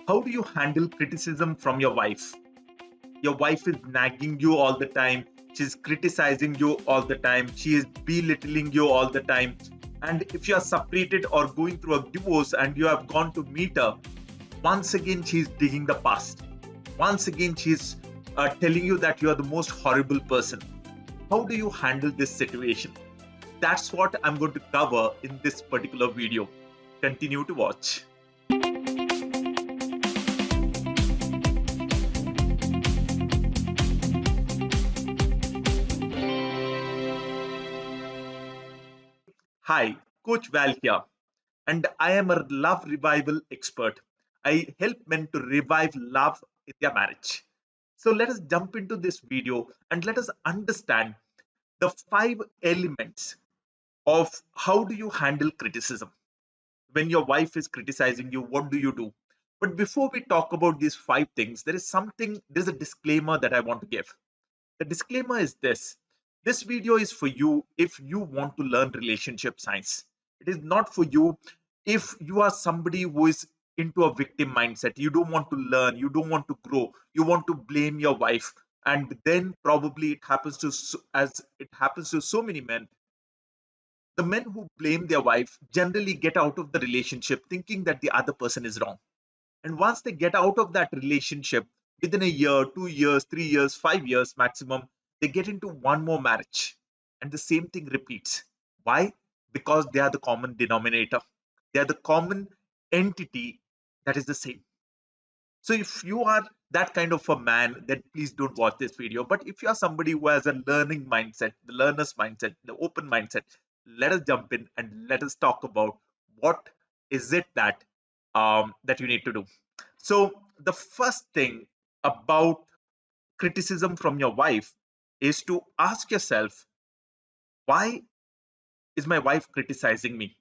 How do you handle criticism from your wife? Your wife is nagging you all the time. She's criticizing you all the time. She is belittling you all the time. And if you are separated or going through a divorce and you have gone to meet her, once again she's digging the past. Once again she's telling you that you are the most horrible person. How do you handle this situation? That's what I'm going to cover in this particular video. Continue to watch. Hi, Coach Val here, and I am a love revival expert. I help men to revive love in their marriage. So let us jump into this video and let us understand the 5 elements of how do you handle criticism. When your wife is criticizing you, what do you do? But before we talk about these 5 things, there's a disclaimer that I want to give. The disclaimer is this video is for you if you want to learn relationship science. It is not for you if you are somebody who is into a victim mindset. You don't want to learn, you don't want to grow, you want to blame your wife. And then probably it happens to, as it happens to so many men, the men who blame their wife generally get out of the relationship thinking that the other person is wrong. And once they get out of that relationship, within a year, 2 years, 3 years, 5 years maximum, they get into one more marriage. And the same thing repeats. Why? Because they are the common denominator. They are the common entity that is the same. So if you are that kind of a man, then please don't watch this video. But if you are somebody who has a learning mindset, the learner's mindset, the open mindset, let us jump in and let us talk about what is it that you need to do. So the first thing about criticism from your wife is to ask yourself, why is my wife criticizing me?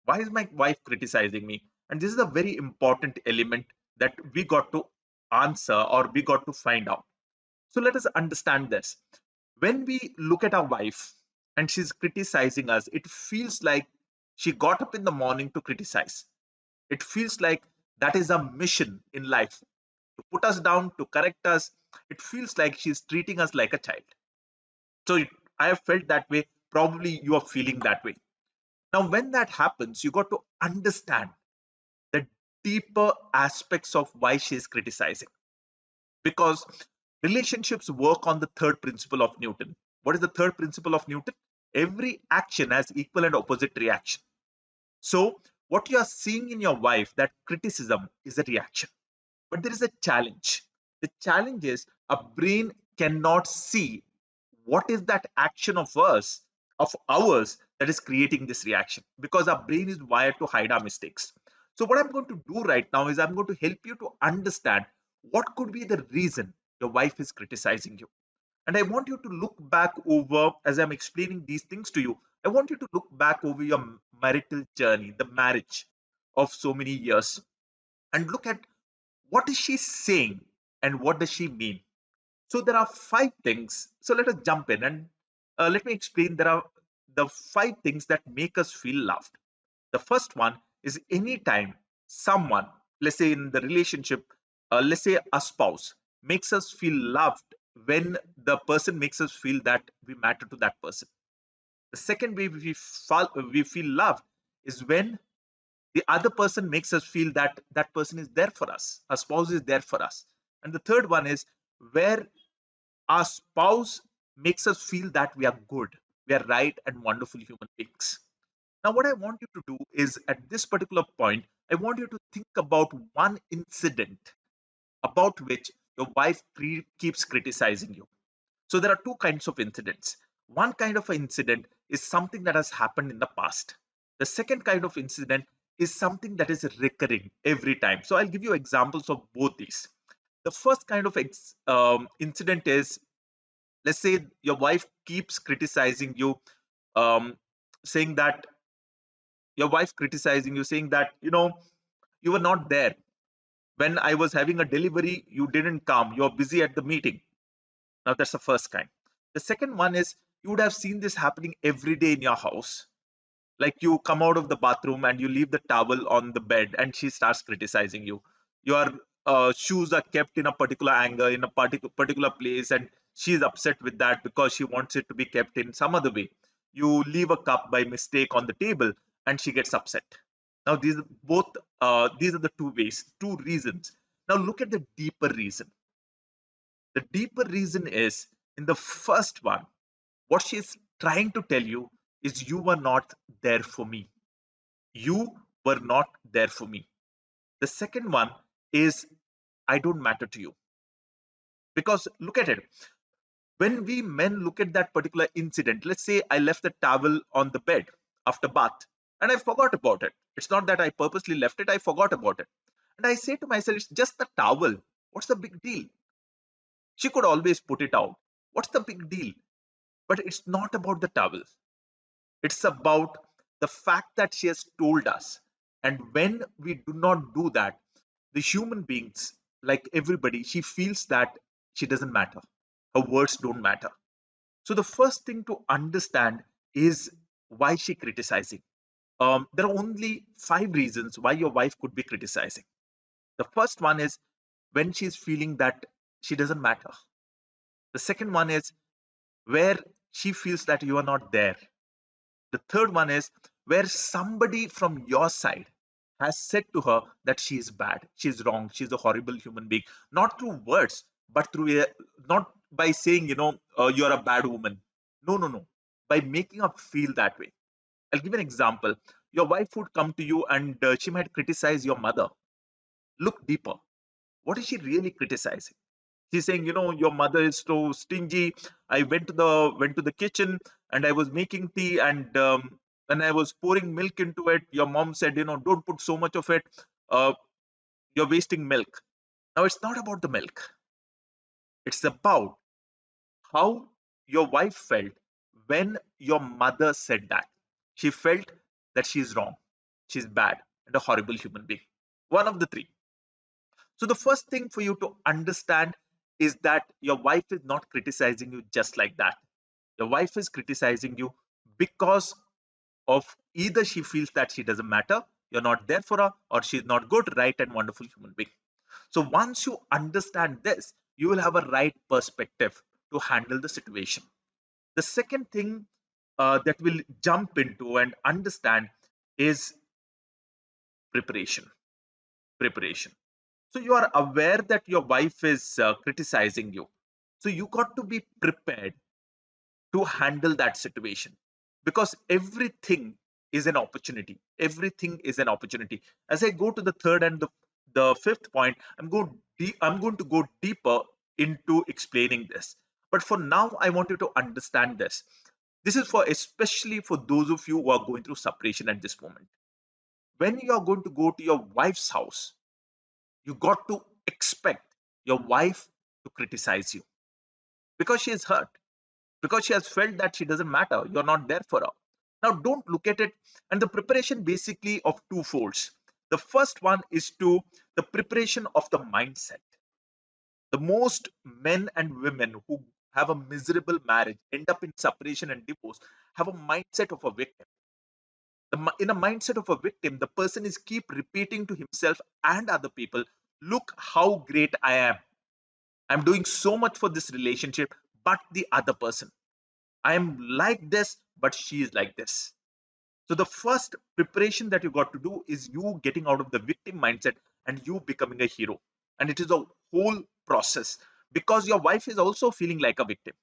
Why is my wife criticizing me? And this is a very important element that we got to answer or we got to find out. So let us understand this. When we look at our wife and she's criticizing us, it feels like she got up in the morning to criticize. It feels like that is a mission in life, to put us down, to correct us. It feels like she's treating us like a child. So I have felt that way. Probably you are feeling that way. Now, when that happens, you got to understand the deeper aspects of why she is criticizing. Because relationships work on the third principle of Newton. What is the third principle of Newton? Every action has equal and opposite reaction. So, what you are seeing in your wife, that criticism is a reaction. But there is a challenge. The challenge is a brain cannot see what is that action of ours that is creating this reaction, because our brain is wired to hide our mistakes. So what I'm going to do right now is I'm going to help you to understand what could be the reason your wife is criticizing you. And I want you to look back over, as I'm explaining these things to you, I want you to look back over your marital journey, the marriage of so many years, and look at what is she saying and what does she mean. So there are 5 things. So let us jump in and let me explain. There are the 5 things that make us feel loved. The first one is anytime someone, let's say in the relationship, let's say a spouse, makes us feel loved, when the person makes us feel that we matter to that person. The second way we feel loved is when the other person makes us feel that that person is there for us, our spouse is there for us. And the third one is where our spouse makes us feel that we are good, we are right and wonderful human beings. Now, what I want you to do is at this particular point, I want you to think about one incident about which your wife keeps criticizing you. So, there are 2 kinds of incidents. One kind of incident is something that has happened in the past. The second kind of incident is something that is recurring every time. So, I'll give you examples of both these. The first kind of incident is, let's say your wife keeps criticizing you, um, saying that your wife criticizing you, saying that, you were not there. When I was having a delivery, you didn't come. You're busy at the meeting. Now, that's the first kind. The second one is you would have seen this happening every day in your house. Like you come out of the bathroom and you leave the towel on the bed and she starts criticizing you. You are shoes are kept in a particular angle in a particular place, and she's upset with that because she wants it to be kept in some other way. You leave a cup by mistake on the table and she gets upset. Now these are both these are the two ways, two reasons. Now look at the deeper reason. The deeper reason is, in the first one, what she's trying to tell you is, you were not there for me. You were not there for me. The second one is, I don't matter to you. Because look at it. When we men look at that particular incident, let's say I left the towel on the bed after bath and I forgot about it. It's not that I purposely left it, I forgot about it. And I say to myself, it's just the towel. What's the big deal? She could always put it out. What's the big deal? But it's not about the towel. It's about the fact that she has told us. And when we do not do that, the human beings, like everybody, she feels that she doesn't matter. Her words don't matter. So the first thing to understand is, why she criticizing. There are only 5 reasons why your wife could be criticizing. The first one is when she's feeling that she doesn't matter. The second one is where she feels that you are not there. The third one is where somebody from your side has said to her that she is bad, she's wrong, she's a horrible human being, not through words, but through a, not by saying, you're a bad woman. No, no, no. By making her feel that way. I'll give an example. Your wife would come to you and she might criticize your mother. Look deeper. What is she really criticizing? She's saying, your mother is so stingy. I went to the kitchen and I was making tea, and when I was pouring milk into it, your mom said, don't put so much of it. Uh, you're wasting milk. Now it's not about the milk. It's about how your wife felt when your mother said that. She felt that she's wrong, she's bad, and a horrible human being. One of the three. So the first thing for you to understand is that your wife is not criticizing you just like that. Your wife is criticizing you because of either she feels that she doesn't matter, you're not there for her, or she's not good, right, and wonderful human being. So once you understand this, you will have a right perspective to handle the situation. The second thing that we'll jump into and understand is preparation. Preparation. So you are aware that your wife is criticizing you. So you got to be prepared to handle that situation, because everything is an opportunity. Everything is an opportunity. As I go to the third and the fifth point, I'm going to go deeper into explaining this. But for now, I want you to understand this. This is for especially for those of you who are going through separation at this moment. When you are going to go to your wife's house, you got to expect your wife to criticize you, because she is hurt, because she has felt that she doesn't matter, you're not there for her. Now don't look at it. And the preparation basically of two folds. The first one is to the preparation of the mindset. The most men and women who have a miserable marriage, end up in separation and divorce, have a mindset of a victim. In a mindset of a victim, the person is keep repeating to himself and other people, look how great I am. I'm doing so much for this relationship, but the other person, I am like this, but she is like this. So the first preparation that you got to do is you getting out of the victim mindset and you becoming a hero. And it is a whole process, because your wife is also feeling like a victim.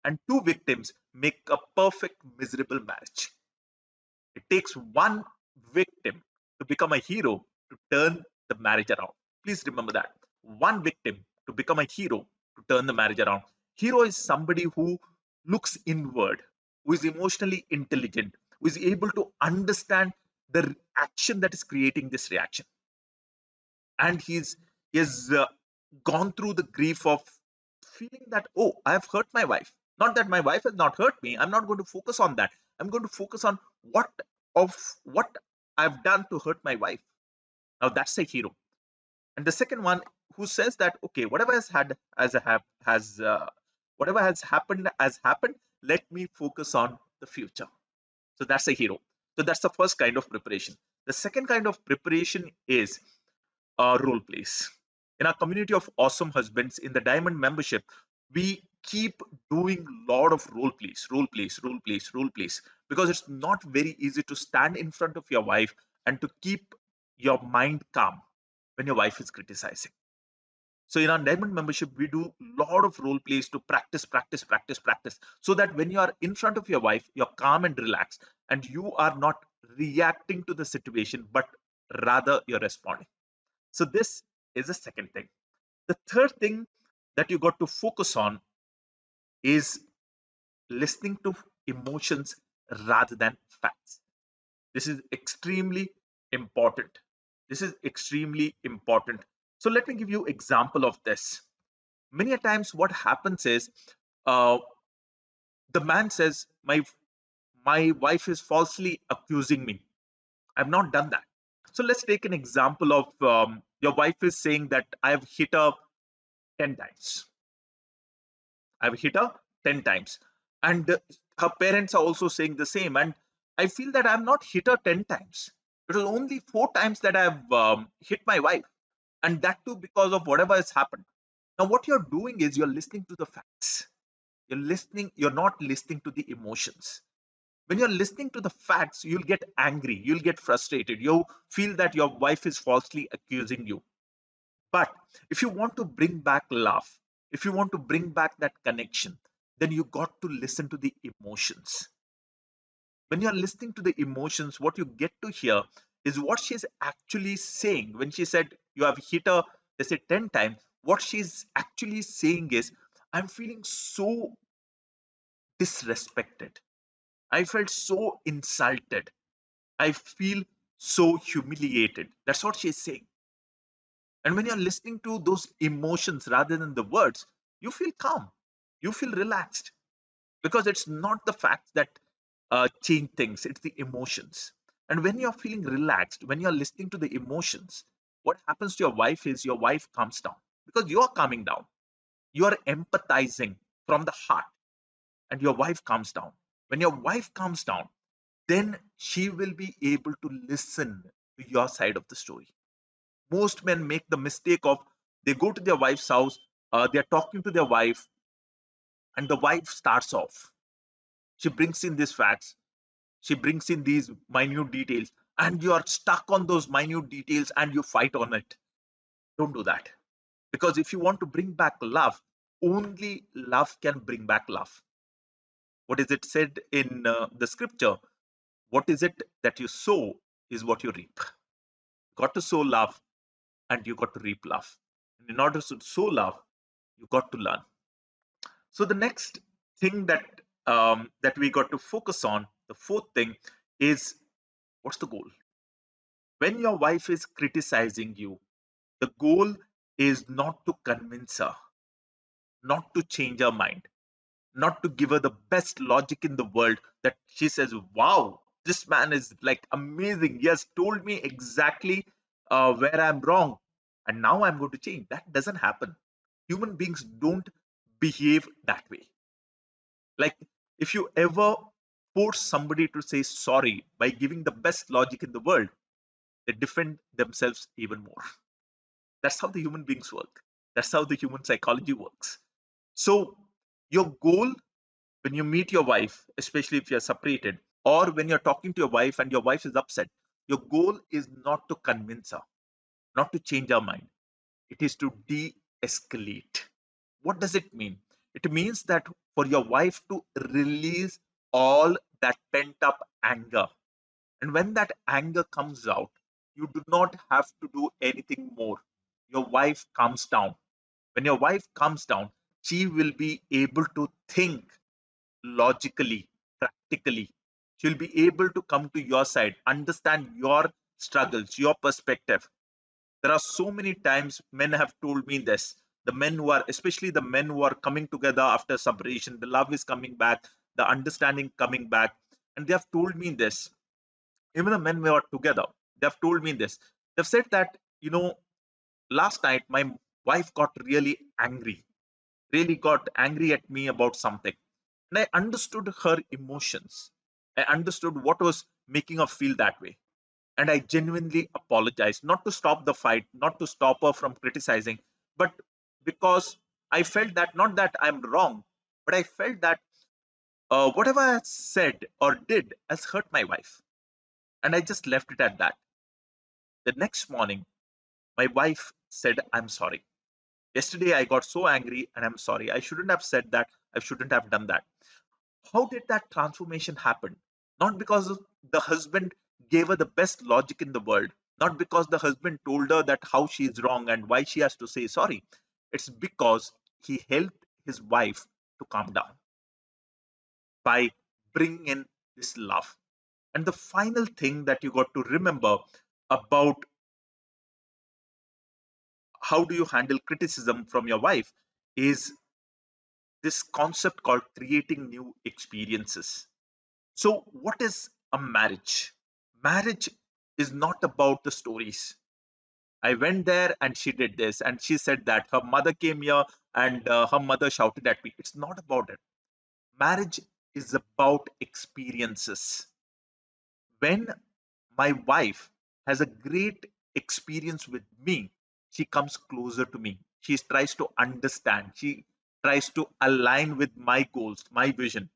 And two victims make a perfect miserable marriage. It takes one victim to become a hero to turn the marriage around. Please remember that. One victim to become a hero to turn the marriage around. Hero is somebody who looks inward, who is emotionally intelligent, who is able to understand the action that is creating this reaction. And he has gone through the grief of feeling that, oh, I have hurt my wife. Not that my wife has not hurt me. I'm not going to focus on that. I'm going to focus on what of what I've done to hurt my wife. Now that's a hero. And the second one, who says that, okay, whatever has had as a has whatever has happened. Let me focus on the future. So that's a hero. So that's the first kind of preparation. The second kind of preparation is role plays. In our community of awesome husbands in the Diamond membership, we keep doing lot of role plays, because it's not very easy to stand in front of your wife and to keep your mind calm when your wife is criticizing. So in our Diamond membership, we do lot of role plays to practice, so that when you are in front of your wife, you're calm and relaxed, and you are not reacting to the situation, but rather you're responding. So this is the second thing. The third thing that you got to focus on is listening to emotions rather than facts. This is extremely important. This is extremely important. So let me give you example of this. Many a times what happens is, uh, the man says, my wife is falsely accusing me. I've not done that. So let's take an example of, your wife is saying that I've hit her 10 times. I've hit her 10 times. And her parents are also saying the same. And I feel that I've not hit her 10 times. It was only 4 times that I've hit my wife. And that too because of whatever has happened. Now, what you're doing is you're listening to the facts. You're not listening to the emotions. When you're listening to the facts, you'll get angry, you'll get frustrated, you feel that your wife is falsely accusing you. But if you want to bring back love, if you want to bring back that connection, then you got to listen to the emotions. When you're listening to the emotions, what you get to hear is what she's actually saying. When she said you have hit her, they say 10 times, what she's actually saying is, I'm feeling so disrespected. I felt so insulted. I feel so humiliated. That's what she's saying. And when you're listening to those emotions rather than the words, you feel calm, you feel relaxed, because it's not the facts that change things, it's the emotions. And when you're feeling relaxed, when you're listening to the emotions, what happens to your wife is your wife calms down, because you are calming down. You are empathizing from the heart, and your wife calms down. When your wife calms down, then she will be able to listen to your side of the story. Most men make the mistake of, they go to their wife's house, they're talking to their wife, and the wife starts off. She brings in these facts, she brings in these minute details, and you are stuck on those minute details and you fight on it. Don't do that. Because if you want to bring back love, only love can bring back love. What is it said in the scripture? What is it that you sow is what you reap. Got to sow love and you got to reap love. And in order to sow love, you got to learn. So the next thing that we got to focus on, the fourth thing, is what's the goal? When your wife is criticizing you, the goal is not to convince her, not to change her mind, not to give her the best logic in the world that she says, wow, this man is like amazing. He has told me exactly where I'm wrong. And now I'm going to change. That doesn't happen. Human beings don't behave that way. Like, if you ever force somebody to say sorry by giving the best logic in the world, they defend themselves even more. That's how the human beings work. That's how the human psychology works. So, your goal when you meet your wife, especially if you're separated, or when you're talking to your wife and your wife is upset, your goal is not to convince her, not to change her mind. It is to de escalate. What does it mean? It means that for your wife to release all that pent up anger. And when that anger comes out, you do not have to do anything more. Your wife calms down. When your wife calms down, she will be able to think logically, practically. She'll be able to come to your side, understand your struggles, your perspective. There are so many times men have told me this. The men who are, especially the men who are coming together after separation, the love is coming back, the understanding coming back. And they have told me this. Even the men who are together, they have told me this. They've said that, last night my wife got really got angry at me about something. And I understood her emotions. I understood what was making her feel that way. And I genuinely apologized, not to stop the fight, not to stop her from criticizing, but because I felt that not that I'm wrong, but I felt that whatever I said or did has hurt my wife. And I just left it at that. The next morning, my wife said, I'm sorry. Yesterday, I got so angry and I'm sorry. I shouldn't have said that. I shouldn't have done that. How did that transformation happen? Not because the husband gave her the best logic in the world, not because the husband told her that how she is wrong and why she has to say sorry. It's because he helped his wife to calm down by bringing in this love. And the final thing that you got to remember about how do you handle criticism from your wife is this concept called creating new experiences. So, what is a marriage? Marriage is not about the stories. I went there and she did this, and she said that her mother came here and her mother shouted at me. It's not about it. Marriage is about experiences. When my wife has a great experience with me, she comes closer to me. She tries to understand. She tries to align with my goals, my vision,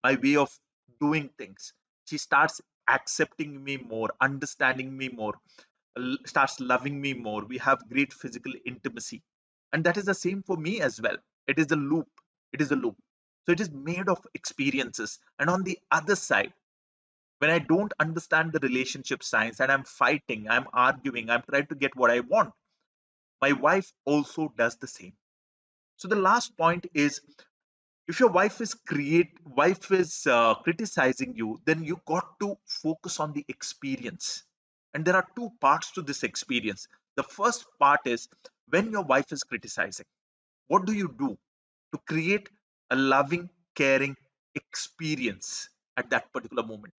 my way of doing things. She starts accepting me more, understanding me more, starts loving me more. We have great physical intimacy. And that is the same for me as well. It is a loop. It is a loop. So it is made of experiences. And on the other side, when I don't understand the relationship science and I'm fighting, I'm arguing, I'm trying to get what I want, my wife also does the same. So the last point is, if your wife is criticizing you, then you got to focus on the experience. And there are two parts to this experience. The first part is, when your wife is criticizing, what do you do to create a loving, caring experience at that particular moment?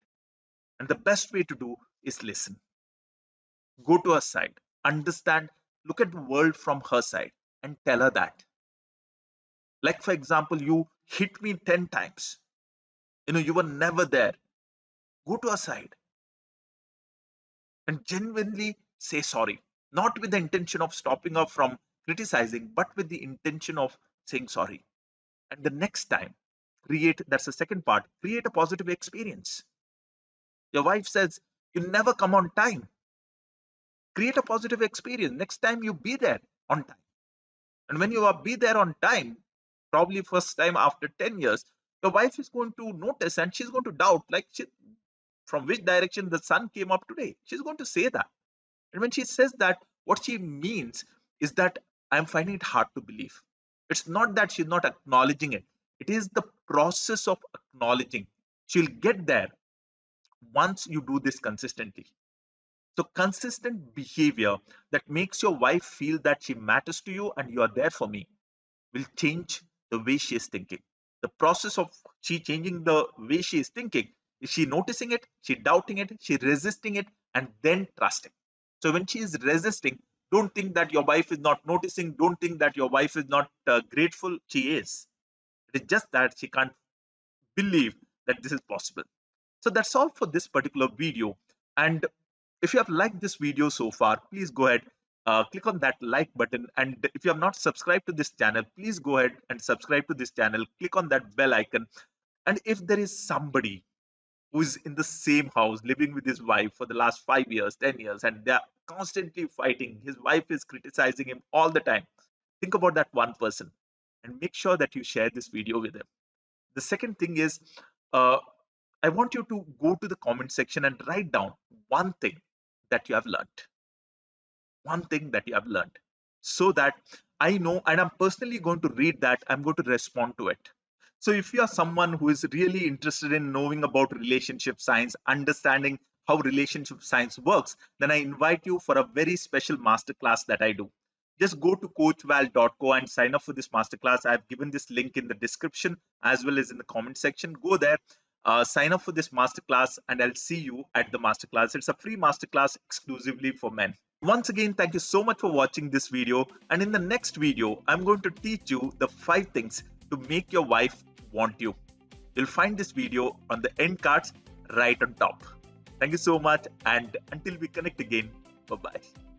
And the best way to do is listen. Go to her side, understand, look at the world from her side, and tell her that. Like, for example, you hit me 10 times. You were never there. Go to her side and genuinely say sorry. Not with the intention of stopping her from criticizing, but with the intention of saying sorry. And the next time, that's the second part, create a positive experience. Your wife says, you never come on time. Create a positive experience. Next time you be there on time. And when you are be there on time, probably first time after 10 years, your wife is going to notice and she's going to doubt, like, from which direction the sun came up today. She's going to say that. And when she says that, what she means is that I'm finding it hard to believe. It's not that she's not acknowledging it. It is the process of acknowledging. She'll get there once you do this consistently. So, consistent behavior that makes your wife feel that she matters to you and you are there for me will change the way she is thinking. The process of she changing the way she is thinking, is she noticing it, she doubting it, she resisting it, and then trusting. So when she is resisting, don't think that your wife is not noticing, don't think that your wife is not grateful. She is. It is just that she can't believe that this is possible. So that's all for this particular video. And if you have liked this video so far, please go ahead, click on that like button. And if you have not subscribed to this channel, please go ahead and subscribe to this channel. Click on that bell icon. And if there is somebody who is in the same house living with his wife for the last 5 years, 10 years, and they are constantly fighting, his wife is criticizing him all the time, think about that one person and make sure that you share this video with him. The second thing is, uh, I want you to go to the comment section and write down one thing that you have learned. One thing that you have learned, so that I know, and I'm personally going to read that, I'm going to respond to it. So if you are someone who is really interested in knowing about relationship science, understanding how relationship science works, then I invite you for a very special masterclass that I do. Just go to coachval.co and sign up for this masterclass. I've given this link in the description as well as in the comment section. Go there, sign up for this masterclass, and I'll see you at the masterclass. It's a free masterclass exclusively for men. Once again, thank you so much for watching this video. And in the next video, I'm going to teach you the 5 things to make your wife want you. You'll find this video on the end cards right on top. Thank you so much. And until we connect again, bye-bye.